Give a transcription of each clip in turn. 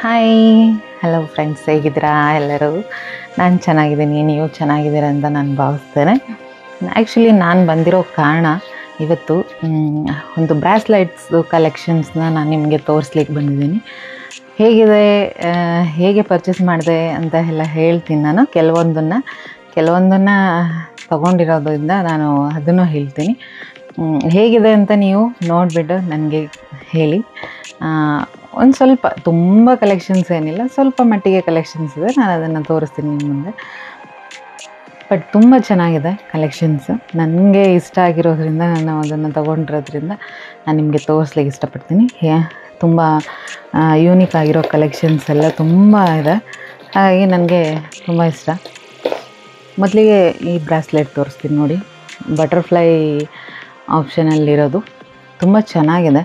Hi hello friends, ಹೇಗಿದ್ದೀರಾ ಎಲ್ಲರೂ? ನಾನು ಚೆನ್ನಾಗಿದ್ದೀನಿ, ನೀವು ಚೆನ್ನಾಗಿದ್ದೀರಾ ಅಂತ ನಾನು ಭಾವಿಸ್ತೇನೆ. ಆ್ಯಕ್ಚುಲಿ ನಾನು ಬಂದಿರೋ ಕಾರಣ ಇವತ್ತು ಒಂದು ಬ್ರಾಸ್ಲೈಟ್ಸ್ದು ಕಲೆಕ್ಷನ್ಸ್ನ ನಾನು ನಿಮಗೆ ತೋರಿಸ್ಲಿಕ್ಕೆ ಬಂದಿದ್ದೀನಿ. ಹೇಗಿದೆ, ಹೇಗೆ ಪರ್ಚೇಸ್ ಮಾಡಿದೆ ಅಂತ ಎಲ್ಲ ಹೇಳ್ತೀನಿ. ನಾನು ಕೆಲವೊಂದನ್ನು ತೊಗೊಂಡಿರೋದ್ರಿಂದ ನಾನು ಅದನ್ನು ಹೇಳ್ತೀನಿ. ಹೇಗಿದೆ ಅಂತ ನೀವು ನೋಡಿಬಿಟ್ಟು ನನಗೆ ಹೇಳಿ. ಒಂದು ಸ್ವಲ್ಪ ತುಂಬ ಕಲೆಕ್ಷನ್ಸ್ ಏನಿಲ್ಲ, ಸ್ವಲ್ಪ ಮಟ್ಟಿಗೆ ಕಲೆಕ್ಷನ್ಸ್ ಇದೆ, ನಾನು ಅದನ್ನು ತೋರಿಸ್ತೀನಿ ನಿಮ್ಮ ಮುಂದೆ. ಬಟ್ ತುಂಬ ಚೆನ್ನಾಗಿದೆ ಕಲೆಕ್ಷನ್ಸ್, ನನಗೆ ಇಷ್ಟ ಆಗಿರೋದ್ರಿಂದ ನಾನು ಅದನ್ನು ತೊಗೊಂಡಿರೋದ್ರಿಂದ ನಾನು ನಿಮಗೆ ತೋರಿಸ್ಲಿಕ್ಕೆ ಇಷ್ಟಪಡ್ತೀನಿ. ತುಂಬ ಯೂನಿಕ್ ಆಗಿರೋ ಕಲೆಕ್ಷನ್ಸ್ ಎಲ್ಲ ತುಂಬ ಇದೆ, ಹಾಗಾಗಿ ನನಗೆ ತುಂಬ ಇಷ್ಟ. ಮೊದಲಿಗೆ ಈ ಬ್ರಾಸ್ಲೆಟ್ ತೋರಿಸ್ತೀನಿ ನೋಡಿ, ಬಟರ್ಫ್ಲೈ ಆಪ್ಷನಲ್ಲಿರೋದು ತುಂಬ ಚೆನ್ನಾಗಿದೆ.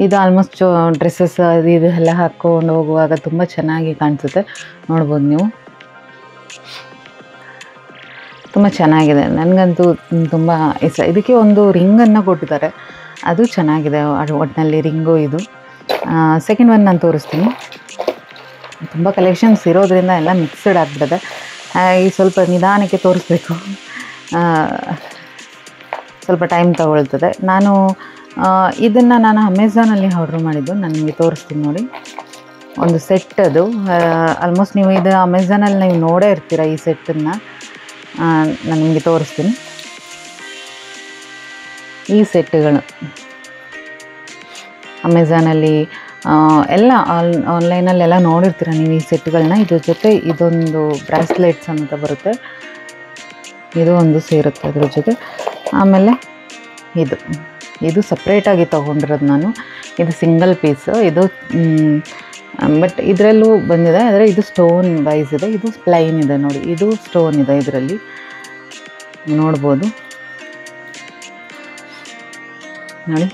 ಇದು ಆಲ್ಮೋಸ್ಟ್ ಡ್ರೆಸ್ಸಸ್ ಅದು ಇದು ಎಲ್ಲ ಹಾಕ್ಕೊಂಡು ಹೋಗುವಾಗ ತುಂಬ ಚೆನ್ನಾಗಿ ಕಾಣಿಸುತ್ತೆ, ನೋಡ್ಬೋದು ನೀವು. ತುಂಬ ಚೆನ್ನಾಗಿದೆ, ನನಗಂತೂ ತುಂಬ ಇಷ್ಟ. ಇದಕ್ಕೆ ಒಂದು ರಿಂಗನ್ನು ಕೊಟ್ಟಿದ್ದಾರೆ, ಅದು ಚೆನ್ನಾಗಿದೆ. ಒಟ್ಟಿನಲ್ಲಿ ರಿಂಗು ಇದು. ಸೆಕೆಂಡ್ ಒನ್ ನಾನು ತೋರಿಸ್ತೀನಿ. ತುಂಬ ಕಲೆಕ್ಷನ್ಸ್ ಇರೋದ್ರಿಂದ ಎಲ್ಲ ಮಿಕ್ಸ್ಡ್ ಆಗಿಬಿಟ್ಟಿದೆ, ಹಾಗಾಗಿ ಸ್ವಲ್ಪ ನಿಧಾನಕ್ಕೆ ತೋರಿಸ್ಬೇಕು, ಸ್ವಲ್ಪ ಟೈಮ್ ತಗೊಳ್ತದೆ. ಇದನ್ನು ನಾನು ಅಮೆಝಾನಲ್ಲಿ ಆರ್ಡ್ರ್ ಮಾಡಿದ್ದು, ನಾನು ನಿಮಗೆ ತೋರಿಸ್ತೀನಿ ನೋಡಿ. ಒಂದು ಸೆಟ್ ಅದು, ಆಲ್ಮೋಸ್ಟ್ ನೀವು ಇದು ಅಮೆಝಾನಲ್ಲಿ ನೀವು ನೋಡೇ ಇರ್ತೀರ ಈ ಸೆಟ್ಟನ್ನು. ನಾನು ನಿಮಗೆ ತೋರಿಸ್ತೀನಿ. ಈ ಸೆಟ್ಟುಗಳು ಅಮೆಝಾನಲ್ಲಿ ಎಲ್ಲ ಆನ್ಲೈನಲ್ಲೆಲ್ಲ ನೋಡಿರ್ತೀರ ನೀವು ಈ ಸೆಟ್ಗಳನ್ನ. ಇದ್ರ ಜೊತೆ ಇದೊಂದು ಬ್ರಾಸ್ಲೆಟ್ಸ್ ಅಂತ ಬರುತ್ತೆ, ಇದು ಒಂದು ಸೇರುತ್ತೆ ಅದ್ರ ಜೊತೆ. ಆಮೇಲೆ ಇದು ಸಪ್ರೇಟಾಗಿ ತೊಗೊಂಡಿರೋದು ನಾನು. ಇದು ಸಿಂಗಲ್ ಪೀಸು, ಇದು ಬಟ್ ಇದರಲ್ಲೂ ಬಂದಿದೆ, ಆದರೆ ಇದು ಸ್ಟೋನ್ ವೈಸ್ ಇದೆ, ಇದು ಪ್ಲೈನ್ ಇದೆ ನೋಡಿ. ಇದು ಸ್ಟೋನ್ ಇದೆ ಇದರಲ್ಲಿ, ನೋಡ್ಬೋದು ನೋಡಿ,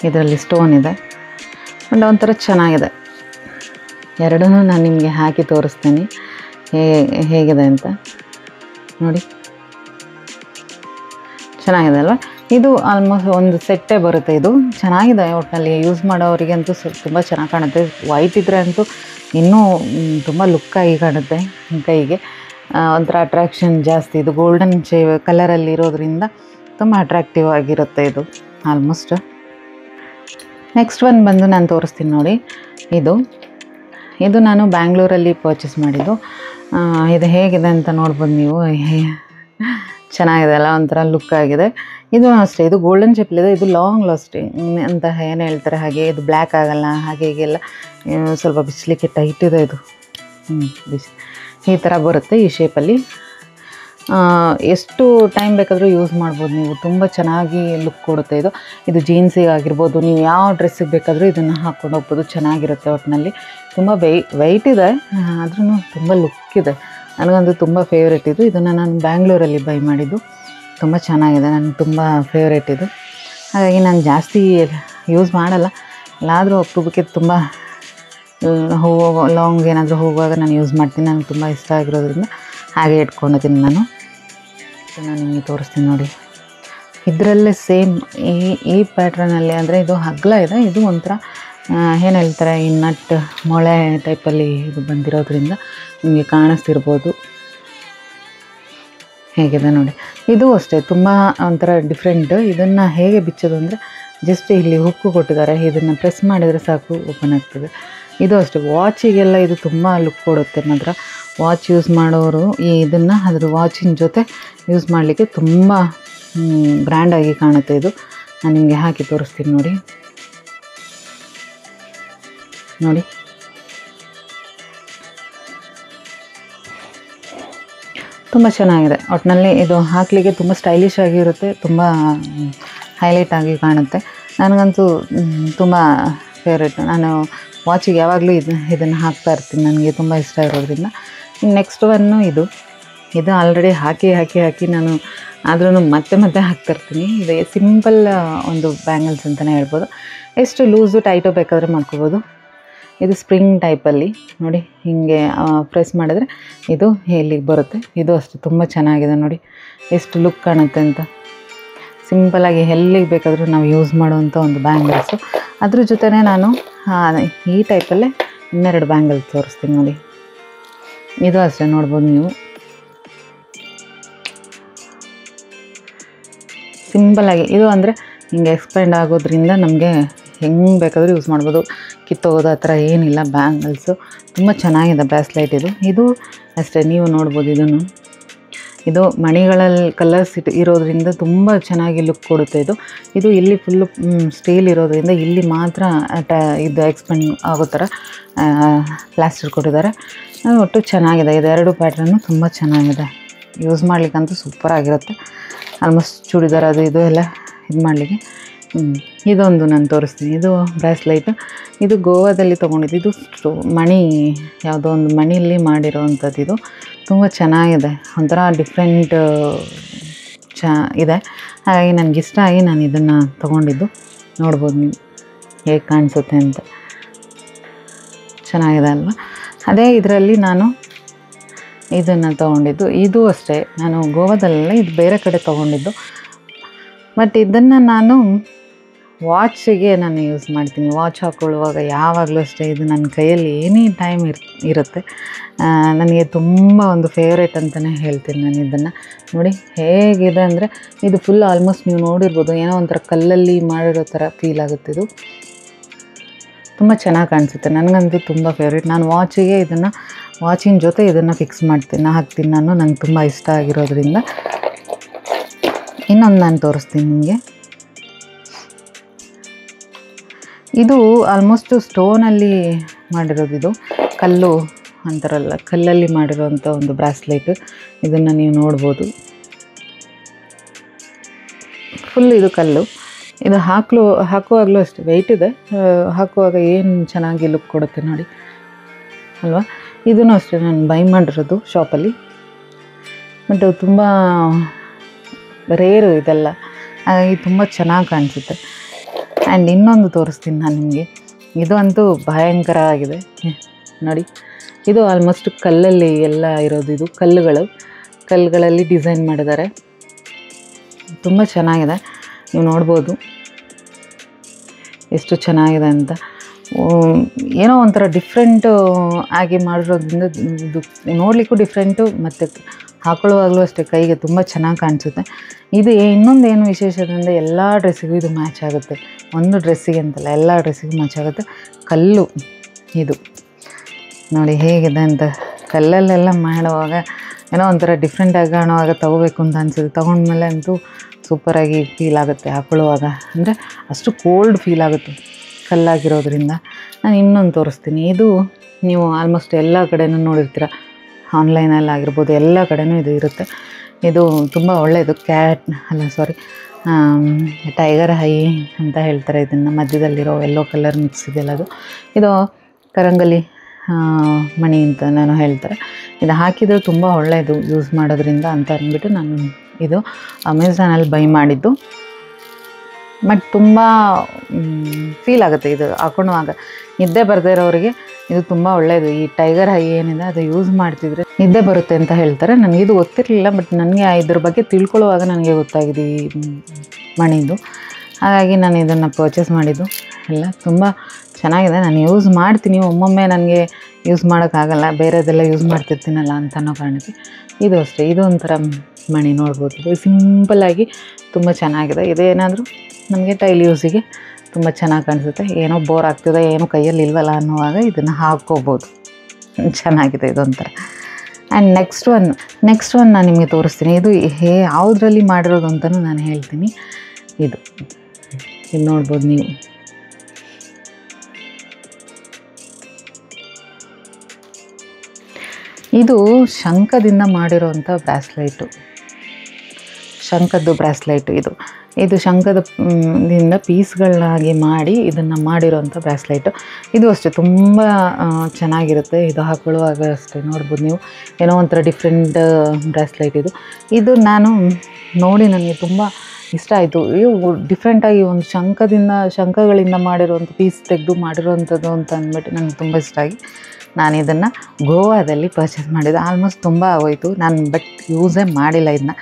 ಇದರಲ್ಲಿ ಸ್ಟೋನ್ ಇದೆ. ಬಟ್ ಒಂಥರ ಚೆನ್ನಾಗಿದೆ. ಎರಡೂ ನಾನು ನಿಮಗೆ ಹಾಕಿ ತೋರಿಸ್ತೀನಿ ಹೇಗಿದೆ ಅಂತ ನೋಡಿ. ಚೆನ್ನಾಗಿದೆ ಅಲ್ವಾ? ಇದು ಆಲ್ಮೋಸ್ಟ್ ಒಂದು ಸೆಟ್ಟೇ ಬರುತ್ತೆ. ಇದು ಚೆನ್ನಾಗಿದೆ, ಒಟ್ಟಿನಲ್ಲಿ ಯೂಸ್ ಮಾಡೋರಿಗಂತೂ ತುಂಬ ಚೆನ್ನಾಗಿ ಕಾಣುತ್ತೆ. ವೈಟ್ ಇದ್ದರೆ ಅಂತೂ ಇನ್ನೂ ತುಂಬ ಲುಕ್ಕಾಗಿ ಕಾಣುತ್ತೆ ಕೈಗೆ, ಒಂಥರ ಅಟ್ರಾಕ್ಷನ್ ಜಾಸ್ತಿ. ಇದು ಗೋಲ್ಡನ್ ಕಲರಲ್ಲಿ ಇರೋದ್ರಿಂದ ತುಂಬ ಅಟ್ರಾಕ್ಟಿವ್ ಆಗಿರುತ್ತೆ ಇದು ಆಲ್ಮೋಸ್ಟ್. ನೆಕ್ಸ್ಟ್ ಒನ್ ಬಂದು ನಾನು ತೋರಿಸ್ತೀನಿ ನೋಡಿ. ಇದು ನಾನು ಬ್ಯಾಂಗ್ಳೂರಲ್ಲಿ ಪರ್ಚೇಸ್ ಮಾಡಿದ್ದು. ಇದು ಹೇಗಿದೆ ಅಂತ ನೋಡ್ಬೋದು ನೀವು. ಚೆನ್ನಾಗಿದೆ ಅಲ್ಲ, ಒಂಥರ ಲುಕ್ ಆಗಿದೆ. ಇದು ಅಷ್ಟೇ, ಇದು ಗೋಲ್ಡನ್ ಚಪ್ಪಲಿದೆ. ಇದು ಲಾಂಗ್ ಲಾಸ್ಟಿಂಗ್ ಅಂತ ಏನು ಹೇಳ್ತಾರೆ, ಹಾಗೆ ಇದು ಬ್ಲ್ಯಾಕ್ ಆಗೋಲ್ಲ, ಹಾಗೆ ಹೀಗೆಲ್ಲ ಸ್ವಲ್ಪ ಬಿಚ್ಚಲಿಕ್ಕೆ ಟೈಟ್ ಇದೆ ಇದು. ಈ ಥರ ಬರುತ್ತೆ ಈ ಶೇಪಲ್ಲಿ. ಎಷ್ಟು ಟೈಮ್ ಬೇಕಾದರೂ ಯೂಸ್ ಮಾಡ್ಬೋದು ನೀವು, ತುಂಬ ಚೆನ್ನಾಗಿ ಲುಕ್ ಕೊಡುತ್ತೆ ಇದು. ಇದು ಜೀನ್ಸಿಗೆ ಆಗಿರ್ಬೋದು, ನೀವು ಯಾವ ಡ್ರೆಸ್ಸಿಗೆ ಬೇಕಾದರೂ ಇದನ್ನು ಹಾಕ್ಕೊಂಡು ಹೋಗ್ಬೋದು, ಚೆನ್ನಾಗಿರುತ್ತೆ. ಒಟ್ಟಿನಲ್ಲಿ ತುಂಬ ವೆಯ್ಟ್ ಇದೆ, ಆದ್ರೂ ತುಂಬ ಲುಕ್ ಇದೆ. ನನಗಂತೂ ತುಂಬ ಫೇವ್ರೇಟ್ ಇದು. ಇದನ್ನು ನಾನು ಬ್ಯಾಂಗ್ಳೂರಲ್ಲಿ ಬೈ ಮಾಡಿದ್ದು, ತುಂಬ ಚೆನ್ನಾಗಿದೆ, ನನಗೆ ತುಂಬ ಫೇವ್ರೇಟ್ ಇದು. ಹಾಗಾಗಿ ನಾನು ಜಾಸ್ತಿ ಯೂಸ್ ಮಾಡಲ್ಲ, ಎಲ್ಲಾದರೂ ಅಪರೂಪಕ್ಕೆ ತುಂಬ ಲಾಂಗ್ ಏನಾದರೂ ಹೋಗುವಾಗ ನಾನು ಯೂಸ್ ಮಾಡ್ತೀನಿ. ನನಗೆ ತುಂಬ ಇಷ್ಟ ಆಗಿರೋದ್ರಿಂದ ಹಾಗೆ ಇಟ್ಕೊಂಡಿದ್ದೀನಿ ನಾನು. ನಿಮಗೆ ತೋರಿಸ್ತೀನಿ ನೋಡಿ. ಇದರಲ್ಲೇ ಸೇಮ್ ಈ ಪ್ಯಾಟ್ರನಲ್ಲಿ, ಅಂದರೆ ಇದು ಹಗ್ಲ ಇದೆ, ಇದು ಒಂಥರ ಏನು ಹೇಳ್ತಾರೆ, ಈ ನಟ್ ಮೊಳೆ ಟೈಪಲ್ಲಿ ಇದು ಬಂದಿರೋದ್ರಿಂದ ನಿಮಗೆ ಕಾಣಿಸ್ತಿರ್ಬೋದು ಹೇಗಿದೆ ನೋಡಿ. ಇದು ಅಷ್ಟೇ ತುಂಬ ಒಂಥರ ಡಿಫ್ರೆಂಟ್. ಇದನ್ನು ಹೇಗೆ ಬಿಚ್ಚೋದು ಅಂದರೆ, ಜಸ್ಟ್ ಇಲ್ಲಿ ಹುಕ್ಕು ಕೊಟ್ಟಿದ್ದಾರೆ, ಇದನ್ನು ಪ್ರೆಸ್ ಮಾಡಿದರೆ ಸಾಕು ಓಪನ್ ಆಗ್ತದೆ. ಇದು ಅಷ್ಟೇ, ವಾಚಿಗೆಲ್ಲ ಇದು ತುಂಬ ಲುಕ್ ಕೊಡುತ್ತೆ ಮಾತ್ರ. ವಾಚ್ ಯೂಸ್ ಮಾಡೋರು ಇದನ್ನು ಅದ್ರ ವಾಚಿನ ಜೊತೆ ಯೂಸ್ ಮಾಡಲಿಕ್ಕೆ ತುಂಬ ಗ್ರ್ಯಾಂಡಾಗಿ ಕಾಣುತ್ತೆ ಇದು. ನಾನು ನಿಮಗೆ ಹಾಕಿ ತೋರಿಸ್ತೀನಿ ನೋಡಿ. ತುಂಬ ಚೆನ್ನಾಗಿದೆ. ಒಟ್ಟಿನಲ್ಲಿ ಇದು ಹಾಕಲಿಕ್ಕೆ ತುಂಬ ಸ್ಟೈಲಿಶ್ ಆಗಿರುತ್ತೆ, ತುಂಬ ಹೈಲೈಟ್ ಆಗಿ ಕಾಣುತ್ತೆ. ನನಗಂತೂ ತುಂಬ ಫೇವ್ರೇಟ್. ನಾನು ವಾಚಿಗೆ ಯಾವಾಗಲೂ ಇದನ್ನು ಹಾಕ್ತಾ ಇರ್ತೀನಿ, ನನಗೆ ತುಂಬ ಇಷ್ಟ ಇರೋದ್ರಿಂದ. ನೆಕ್ಸ್ಟ್ ಒನ್ನು ಇದು ಆಲ್ರೆಡಿ ಹಾಕಿ ನಾನು ಆದ್ರೂ ಮತ್ತೆ ಹಾಕ್ತಾಯಿರ್ತೀನಿ. ಇದು ಸಿಂಪಲ್ ಒಂದು ಬ್ಯಾಂಗಲ್ಸ್ ಅಂತಲೇ ಹೇಳ್ಬೋದು. ಎಷ್ಟು ಲೂಸು ಟೈಟು ಬೇಕಾದರೆ ಮಾಡ್ಕೋಬೋದು. ಇದು ಸ್ಪ್ರಿಂಗ್ ಟೈಪಲ್ಲಿ ನೋಡಿ, ಹೀಗೆ ಪ್ರೆಸ್ ಮಾಡಿದ್ರೆ ಇದು ಇಲ್ಲಿಗೆ ಬರುತ್ತೆ. ಇದು ಅಷ್ಟೇ ತುಂಬ ಚೆನ್ನಾಗಿದೆ ನೋಡಿ, ಎಷ್ಟು ಲುಕ್ ಕಾಣುತ್ತೆ ಅಂತ. ಸಿಂಪಲಾಗಿ ಎಲ್ಲಿಗೆ ಬೇಕಾದರೂ ನಾವು ಯೂಸ್ ಮಾಡುವಂಥ ಒಂದು ಬ್ಯಾಂಗಲ್ಸು. ಅದ್ರ ಜೊತೆನೇ ನಾನು ಈ ಟೈಪಲ್ಲೇ ಇನ್ನೆರಡು ಬ್ಯಾಂಗಲ್ ತೋರಿಸ್ತೀನಿ ನೋಡಿ. ಇದು ಅಷ್ಟೇ ನೋಡ್ಬೋದು ನೀವು, ಸಿಂಪಲ್ಲಾಗಿ. ಇದು ಅಂದರೆ ಹಿಂಗೆ ಎಕ್ಸ್ಪೆಂಡ್ ಆಗೋದ್ರಿಂದ ನಮಗೆ ಹೆಂಗೆ ಬೇಕಾದರೂ ಯೂಸ್ ಮಾಡ್ಬೋದು, ಕಿತ್ತೋಗೋದು ಆ ಥರ ಏನಿಲ್ಲ. ಬ್ಯಾಂಗಲ್ಸು ತುಂಬ ಚೆನ್ನಾಗಿದೆ ಬ್ರಾಸ್ಲೈಟ್ ಇದು. ಇದು ಅಷ್ಟೇ ನೀವು ನೋಡ್ಬೋದು. ಇದು ಮಣಿಗಳಲ್ಲಿ ಕಲರ್ಸ್ ಇರೋದ್ರಿಂದ ತುಂಬ ಚೆನ್ನಾಗಿ ಲುಕ್ ಕೊಡುತ್ತೆ. ಇದು ಇಲ್ಲಿ ಫುಲ್ಲು ಸ್ಟೀಲ್ ಇರೋದ್ರಿಂದ ಇಲ್ಲಿ ಮಾತ್ರ ಇದು ಎಕ್ಸ್ಪೆಂಡ್ ಆಗೋ ಥರ ಪ್ಲಾಸ್ಟರ್ ಕೊಟ್ಟಿದ್ದಾರೆ. ಒಟ್ಟು ಚೆನ್ನಾಗಿದೆ. ಇದೆರಡು ಪ್ಯಾಟ್ರನ್ನು ತುಂಬ ಚೆನ್ನಾಗಿದೆ, ಯೂಸ್ ಮಾಡಲಿಕ್ಕಂತೂ ಸೂಪರಾಗಿರುತ್ತೆ. ಆಲ್ಮೋಸ್ಟ್ ಚೂಡಿದಾರ್ ಅದು ಇದು ಎಲ್ಲ ಇದು ಮಾಡಲಿಕ್ಕೆ. ಇದೊಂದು ನಾನು ತೋರಿಸ್ತೀನಿ. ಇದು ಬ್ರಾಸ್ಲೈಟು. ಇದು ಗೋವಾದಲ್ಲಿ ತೊಗೊಂಡಿದ್ದು. ಇದು ಮಣಿ, ಯಾವುದೋ ಒಂದು ಮಣಿಯಲ್ಲಿ ಮಾಡಿರೋವಂಥದ್ದು. ಇದು ತುಂಬ ಚೆನ್ನಾಗಿದೆ, ಒಂಥರ ಡಿಫ್ರೆಂಟ್ ಇದೆ. ಹಾಗಾಗಿ ನನಗಿಷ್ಟ ಆಗಿ ನಾನು ಇದನ್ನು ತೊಗೊಂಡಿದ್ದು. ನೋಡ್ಬೋದು ನೀವು ಹೇಗೆ ಕಾಣಿಸುತ್ತೆ ಅಂತ, ಚೆನ್ನಾಗಿದೆ ಅಲ್ವಾ. ಅದೇ ಇದರಲ್ಲಿ ನಾನು ಇದನ್ನು ತೊಗೊಂಡಿದ್ದು. ಇದು ಅಷ್ಟೇ ನಾನು ಗೋವಾದಲ್ಲ, ಇದು ಬೇರೆ ಕಡೆ ತೊಗೊಂಡಿದ್ದು. ಬಟ್ ಇದನ್ನು ನಾನು ವಾಚಿಗೆ ನಾನು ಯೂಸ್ ಮಾಡ್ತೀನಿ. ವಾಚ್ ಹಾಕ್ಕೊಳ್ಳುವಾಗ ಯಾವಾಗಲೂ ಅಷ್ಟೇ ಇದು ನನ್ನ ಕೈಯಲ್ಲಿ ಎನಿ ಟೈಮ್ ಇರುತ್ತೆ. ನನಗೆ ತುಂಬ ಒಂದು ಫೇವ್ರೇಟ್ ಅಂತಲೇ ಹೇಳ್ತೀನಿ ನಾನು ಇದನ್ನು. ನೋಡಿ ಹೇಗಿದೆ ಅಂದರೆ ಇದು ಫುಲ್ ಆಲ್ಮೋಸ್ಟ್ ನೀವು ನೋಡಿರ್ಬೋದು, ಏನೋ ಒಂಥರ ಕಲ್ಲಲ್ಲಿ ಮಾಡಿರೋ ಥರ ಫೀಲ್ ಆಗುತ್ತೆ. ಇದು ತುಂಬ ಚೆನ್ನಾಗಿ ಕಾಣಿಸುತ್ತೆ. ನನಗಂತೂ ತುಂಬ ಫೇವ್ರೇಟ್. ನಾನು ವಾಚಿಗೆ ಇದನ್ನು, ವಾಚಿನ ಜೊತೆ ಇದನ್ನು ಫಿಕ್ಸ್ ಹಾಕ್ತೀನಿ ನಾನು, ನಂಗೆ ತುಂಬ ಇಷ್ಟ ಆಗಿರೋದ್ರಿಂದ. ಇನ್ನೊಂದು ನಾನು ತೋರಿಸ್ತೀನಿ ನಿಮಗೆ. ಇದು ಆಲ್ಮೋಸ್ಟು ಸ್ಟೋನಲ್ಲಿ ಮಾಡಿರೋದು. ಇದು ಕಲ್ಲು ಅಂತಾರಲ್ಲ, ಕಲ್ಲಲ್ಲಿ ಮಾಡಿರೋವಂಥ ಒಂದು ಬ್ರಾಸ್ಲೈಟ್. ಇದನ್ನು ನೀವು ನೋಡ್ಬೋದು, ಫುಲ್ ಇದು ಕಲ್ಲು. ಇದು ಹಾಕುವಾಗಲೂ ಅಷ್ಟೇ ವೆಯ್ಟ್ ಇದೆ. ಹಾಕುವಾಗ ಏನು ಚೆನ್ನಾಗಿ ಲುಕ್ ಕೊಡುತ್ತೆ ನೋಡಿ ಅಲ್ವಾ. ಇದೂ ಅಷ್ಟೇ ನಾನು ಬೈ ಮಾಡಿರೋದು ಶಾಪಲ್ಲಿ. ಬಟ್ ತುಂಬ ರೇರು ಇದೆಲ್ಲ, ಹಾಗಾಗಿ ತುಂಬ ಚೆನ್ನಾಗಿ ಕಾಣಿಸುತ್ತೆ. ಆ್ಯಂಡ್ ಇನ್ನೊಂದು ತೋರಿಸ್ತೀನಿ ನಾನು ನಿಮಗೆ. ಇದು ಅಂತೂ ಭಯಂಕರ ಆಗಿದೆ ನೋಡಿ. ಇದು ಆಲ್ಮೋಸ್ಟ್ ಕಲ್ಲಲ್ಲಿ ಎಲ್ಲ ಇರೋದು. ಇದು ಕಲ್ಲುಗಳಲ್ಲಿ ಡಿಸೈನ್ ಮಾಡಿದ್ದಾರೆ. ತುಂಬ ಚೆನ್ನಾಗಿದೆ, ನೀವು ನೋಡ್ಬೋದು ಎಷ್ಟು ಚೆನ್ನಾಗಿದೆ ಅಂತ. ಏನೋ ಒಂಥರ ಡಿಫ್ರೆಂಟು ಆಗಿ ಮಾಡಿರೋದ್ರಿಂದ ಇದು ನೋಡಲಿಕ್ಕೂ ಡಿಫ್ರೆಂಟು, ಮತ್ತು ಹಾಕೊಳ್ಳುವಾಗಲೂ ಅಷ್ಟೇ ಕೈಗೆ ತುಂಬ ಚೆನ್ನಾಗಿ ಕಾಣಿಸುತ್ತೆ. ಇದು ಇನ್ನೊಂದು ಏನು ವಿಶೇಷತೆ ಅಂದರೆ ಎಲ್ಲ ಡ್ರೆಸ್ಸಿಗೂ ಇದು ಮ್ಯಾಚ್ ಆಗುತ್ತೆ. ಒಂದು ಡ್ರೆಸ್ಸಿಗೆ ಅಂತಲ್ಲ, ಎಲ್ಲ ಡ್ರೆಸ್ಸಿಗೂ ಮ್ಯಾಚ್ ಆಗುತ್ತೆ. ಕಲ್ಲು ಇದು ನೋಡಿ ಹೇಗಿದೆ ಅಂತ. ಕಲ್ಲಲ್ಲೆಲ್ಲ ಮಾಡುವಾಗ ಏನೋ ಒಂಥರ ಡಿಫ್ರೆಂಟಾಗಿ ಕಾಣುವಾಗ ತೊಗೋಬೇಕು ಅಂತ ಅನಿಸುತ್ತೆ. ತೊಗೊಂಡ್ಮೇಲೆ ಅಂತೂ ಸೂಪರಾಗಿ ಫೀಲ್ ಆಗುತ್ತೆ ಹಾಕೊಳ್ಳುವಾಗ. ಅಂದರೆ ಅಷ್ಟು ಕೋಲ್ಡ್ ಫೀಲ್ ಆಗುತ್ತೆ ಕಲ್ಲಾಗಿರೋದ್ರಿಂದ. ನಾನು ಇನ್ನೊಂದು ತೋರಿಸ್ತೀನಿ. ಇದು ನೀವು ಆಲ್ಮೋಸ್ಟ್ ಎಲ್ಲ ಕಡೆನೂ ನೋಡಿರ್ತೀರ, ಆನ್ಲೈನಲ್ಲಿ ಆಗಿರ್ಬೋದು, ಎಲ್ಲ ಕಡೆನೂ ಇದು ಇರುತ್ತೆ. ಇದು ತುಂಬ ಒಳ್ಳೆಯದು. ಟೈಗರ್ ಹೈ ಅಂತ ಹೇಳ್ತಾರೆ ಇದನ್ನು. ಮಧ್ಯದಲ್ಲಿರೋ ಯೆಲ್ಲೋ ಕಲರ್ ಮಿಕ್ಸ್ ಇದೆಯಲ್ಲ ಅದು. ಇದು ಕರಂಗಲಿ ಮಣಿ ಅಂತ ನಾನು ಹೇಳ್ತಾರೆ. ಇದು ಹಾಕಿದರೆ ತುಂಬ ಒಳ್ಳೆಯದು ಯೂಸ್ ಮಾಡೋದ್ರಿಂದ ಅಂತ ಅಂದ್ಬಿಟ್ಟು ನಾನು ಇದು ಅಮೆಝಾನಲ್ಲಿ ಬೈ ಮಾಡಿದ್ದು. ಬಟ್ ತುಂಬ ಫೀಲ್ ಆಗುತ್ತೆ ಇದು ಹಾಕೊಳ್ಳುವಾಗ. ನಿದ್ದೆ ಬರದೇ ಇರೋರಿಗೆ ಇದು ತುಂಬ ಒಳ್ಳೆಯದು. ಈ ಟೈಗರ್ ಹೈ ಏನಿದೆ ಅದು ಯೂಸ್ ಮಾಡ್ತಿದ್ರೆ ನಿದ್ದೆ ಬರುತ್ತೆ ಅಂತ ಹೇಳ್ತಾರೆ. ನನಗಿದು ಗೊತ್ತಿರಲಿಲ್ಲ, ಬಟ್ ನನಗೆ ಇದ್ರ ಬಗ್ಗೆ ತಿಳ್ಕೊಳ್ಳುವಾಗ ನನಗೆ ಗೊತ್ತಾಗಿದೆ ಈ ಮಣಿದು. ಹಾಗಾಗಿ ನಾನು ಇದನ್ನು ಪರ್ಚೇಸ್ ಮಾಡಿದ್ದು. ಎಲ್ಲ ತುಂಬ ಚೆನ್ನಾಗಿದೆ, ನಾನು ಯೂಸ್ ಮಾಡ್ತೀನಿ. ಒಮ್ಮೊಮ್ಮೆ ನನಗೆ ಯೂಸ್ ಮಾಡೋಕ್ಕಾಗಲ್ಲ, ಬೇರೆದೆಲ್ಲ ಯೂಸ್ ಮಾಡ್ತಿರ್ತೀನಲ್ಲ ಅಂತ ಅನ್ನೋ ಕಾರಣಕ್ಕೆ. ಇದು ಅಷ್ಟೇ, ಇದು ಒಂಥರ ಮಣಿ ನೋಡ್ಬೋದು. ಇದು ಸಿಂಪಲ್ಲಾಗಿ ತುಂಬ ಚೆನ್ನಾಗಿದೆ. ಇದೇನಾದರೂ ನಮಗೆ ಡೈಲಿ ಯೂಸಿಗೆ ತುಂಬ ಚೆನ್ನಾಗಿ ಕಾಣಿಸುತ್ತೆ. ಏನೋ ಬೋರ್ ಆಗ್ತಿದೆ, ಏನೋ ಕೈಯಲ್ಲಿ ಇಲ್ವಲ್ಲ ಅನ್ನುವಾಗ ಇದನ್ನು ಹಾಕ್ಕೋಬೋದು. ಚೆನ್ನಾಗಿದೆ ಇದೊಂಥರ. ಆ್ಯಂಡ್ ನೆಕ್ಸ್ಟ್ ಒನ್ ನಾನು ನಿಮಗೆ ತೋರಿಸ್ತೀನಿ. ಇದು ಯಾವುದರಲ್ಲಿ ಮಾಡಿರೋದು ಅಂತಲೂ ನಾನು ಹೇಳ್ತೀನಿ. ಇದು ನೋಡ್ಬೋದು ನೀವು. ಇದು ಶಂಖದಿಂದ ಮಾಡಿರೋವಂಥ ಬ್ರಾಸ್ಲೈಟು, ಶಂಖದ್ದು ಬ್ರಾಸ್ಲೈಟು. ಇದು ಶಂಖದಿಂದ ಪೀಸ್ಗಳನ್ನಾಗಿ ಮಾಡಿ ಇದನ್ನು ಮಾಡಿರೋವಂಥ ಬ್ರಾಸ್ಲೈಟು. ಇದು ಅಷ್ಟೇ ತುಂಬ ಚೆನ್ನಾಗಿರುತ್ತೆ. ಇದು ಹಾಕೊಳ್ಳುವಾಗ ಅಷ್ಟೇ ನೋಡ್ಬೋದು ನೀವು, ಏನೋ ಒಂಥರ ಡಿಫ್ರೆಂಟ್ ಬ್ರಾಸ್ಲೈಟ್ ಇದು ನಾನು ನೋಡಿ ನನಗೆ ತುಂಬ ಇಷ್ಟ ಆಯಿತು. ಇವು ಡಿಫ್ರೆಂಟಾಗಿ ಒಂದು ಶಂಖಗಳಿಂದ ಮಾಡಿರೋವಂಥ ಪೀಸ್ ತೆಗೆದು ಮಾಡಿರೋವಂಥದ್ದು ಅಂತ ಅಂದ್ಬಿಟ್ಟು ನನಗೆ ತುಂಬ ಇಷ್ಟ ಆಗಿ ನಾನು ಇದನ್ನು ಗೋವಾದಲ್ಲಿ ಪರ್ಚೇಸ್ ಮಾಡಿದ್ದೆ. ಆಲ್ಮೋಸ್ಟ್ ತುಂಬ ಆಗೋಯಿತು ನಾನು, ಬಟ್ ಯೂಸೇ ಮಾಡಿಲ್ಲ. ಇದನ್ನ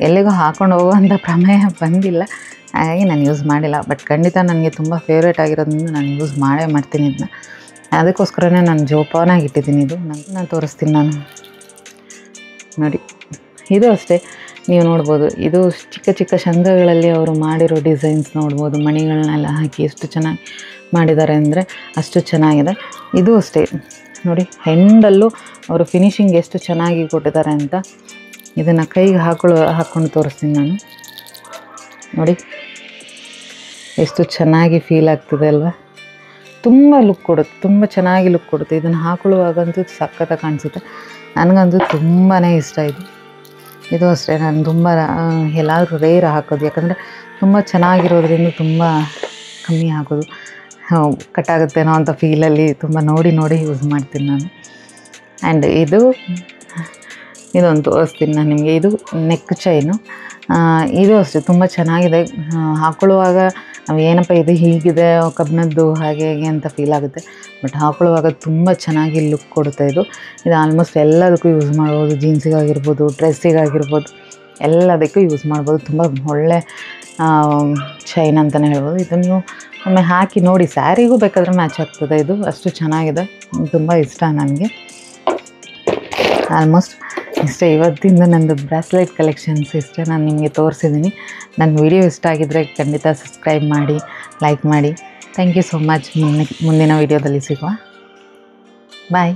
ಎಲ್ಲಿಗೂ ಹಾಕ್ಕೊಂಡು ಹೋಗುವಂಥ ಪ್ರಮೇಯ ಬಂದಿಲ್ಲ, ಹಾಗಾಗಿ ನಾನು ಯೂಸ್ ಮಾಡಿಲ್ಲ. ಬಟ್ ಖಂಡಿತ ನನಗೆ ತುಂಬ ಫೇವ್ರೇಟ್ ಆಗಿರೋದ್ರಿಂದ ನಾನು ಯೂಸ್ ಮಾಡ್ತೀನಿ ಇದನ್ನ. ಅದಕ್ಕೋಸ್ಕರನೇ ನಾನು ಜೋಪಾನಾಗಿ ಇಟ್ಟಿದ್ದೀನಿ. ಇದು ನಾನು ತೋರಿಸ್ತೀನಿ ನಾನು ನೋಡಿ. ಇದು ಅಷ್ಟೇ ನೀವು ನೋಡ್ಬೋದು, ಇದು ಚಿಕ್ಕ ಚಿಕ್ಕ ಶಂಖಗಳಲ್ಲಿ ಅವರು ಮಾಡಿರೋ ಡಿಸೈನ್ಸ್ ನೋಡ್ಬೋದು. ಮಣಿಗಳನ್ನೆಲ್ಲ ಹಾಕಿ ಎಷ್ಟು ಚೆನ್ನಾಗಿ ಮಾಡಿದ್ದಾರೆ ಅಂದರೆ ಅಷ್ಟು ಚೆನ್ನಾಗಿದೆ. ಇದು ಅಷ್ಟೇ ನೋಡಿ, ಹೆಂಡಲ್ಲೂ ಅವರು ಫಿನಿಶಿಂಗ್ ಎಷ್ಟು ಚೆನ್ನಾಗಿ ಕೊಟ್ಟಿದ್ದಾರೆ ಅಂತ. ಇದನ್ನು ಕೈಗೆ ಹಾಕ್ಕೊಂಡು ತೋರಿಸ್ತೀನಿ ನಾನು ನೋಡಿ, ಎಷ್ಟು ಚೆನ್ನಾಗಿ ಫೀಲ್ ಆಗ್ತಿದೆ ಅಲ್ವಾ. ತುಂಬ ಲುಕ್ ಕೊಡುತ್ತೆ, ತುಂಬ ಚೆನ್ನಾಗಿ ಲುಕ್ ಕೊಡುತ್ತೆ. ಇದನ್ನು ಹಾಕೊಳ್ಳುವಾಗಂತೂ ಸಖತ್ತಾಗಿ ಕಾಣಿಸುತ್ತೆ. ನನಗಂತೂ ತುಂಬಾ ಇಷ್ಟ ಇದು ಅಷ್ಟೇ. ನಾನು ತುಂಬ ಎಲ್ಲಾದರೂ ರೇರ್ ಹಾಕೋದು, ಯಾಕಂದರೆ ತುಂಬ ಚೆನ್ನಾಗಿರೋದ್ರಿಂದ ತುಂಬ ಕಮ್ಮಿ ಹಾಕೋದು, ಕಟ್ಟಾಗುತ್ತೇನೋ ಅಂತ ಫೀಲಲ್ಲಿ ತುಂಬ ನೋಡಿ ಯೂಸ್ ಮಾಡ್ತೀನಿ ನಾನು. ಆ್ಯಂಡ್ ಇದೊಂದು ತೋರಿಸ್ತೀನಿ ನಾನು ನಿಮಗೆ. ಇದು ನೆಕ್ ಚೈನು. ಇದು ಅಷ್ಟೇ ತುಂಬ ಚೆನ್ನಾಗಿದೆ. ಹಾಕೊಳ್ಳುವಾಗ ನಾವು ಏನಪ್ಪ ಇದು ಹೀಗಿದೆ ಕಬ್ಬಿಣದ್ದು ಹಾಗೆ ಹೇಗೆ ಅಂತ ಫೀಲ್ ಆಗುತ್ತೆ, ಬಟ್ ಹಾಕೊಳ್ಳುವಾಗ ತುಂಬ ಚೆನ್ನಾಗಿ ಲುಕ್ ಕೊಡುತ್ತೆ. ಇದು ಆಲ್ಮೋಸ್ಟ್ ಎಲ್ಲದಕ್ಕೂ ಯೂಸ್ ಮಾಡ್ಬೋದು. ಜೀನ್ಸಿಗಾಗಿರ್ಬೋದು, ಡ್ರೆಸ್ಸಿಗಾಗಿರ್ಬೋದು, ಎಲ್ಲದಕ್ಕೂ ಯೂಸ್ ಮಾಡ್ಬೋದು. ತುಂಬ ಒಳ್ಳೆ ಚೈನ್ ಅಂತಲೇ ಹೇಳ್ಬೋದು. ಇದನ್ನು ನೀವು ಒಮ್ಮೆ ಹಾಕಿ ನೋಡಿ, ಸ್ಯಾರಿಗೂ ಬೇಕಾದರೆ ಮ್ಯಾಚ್ ಆಗ್ತದೆ. ಇದು ಅಷ್ಟು ಚೆನ್ನಾಗಿದೆ, ತುಂಬ ಇಷ್ಟ ನನಗೆ. ಆಲ್ಮೋಸ್ಟ್ ಇಷ್ಟೇ ಇವತ್ತಿಂದ ನಂದು ಬ್ರಾಸ್ಲೆಟ್ ಕಲೆಕ್ಷನ್ಸ್ ಇಷ್ಟೇ ನಾನು ನಿಮಗೆ ತೋರಿಸಿದ್ದೀನಿ. ನನ್ನ ವಿಡಿಯೋ ಇಷ್ಟ ಆಗಿದ್ದರೆ ಖಂಡಿತ ಸಬ್ಸ್ಕ್ರೈಬ್ ಮಾಡಿ, ಲೈಕ್ ಮಾಡಿ. Thank you so much. ಮುಂದಿನ ವಿಡಿಯೋದಲ್ಲಿ ಸಿಗುವ. ಬಾಯ್.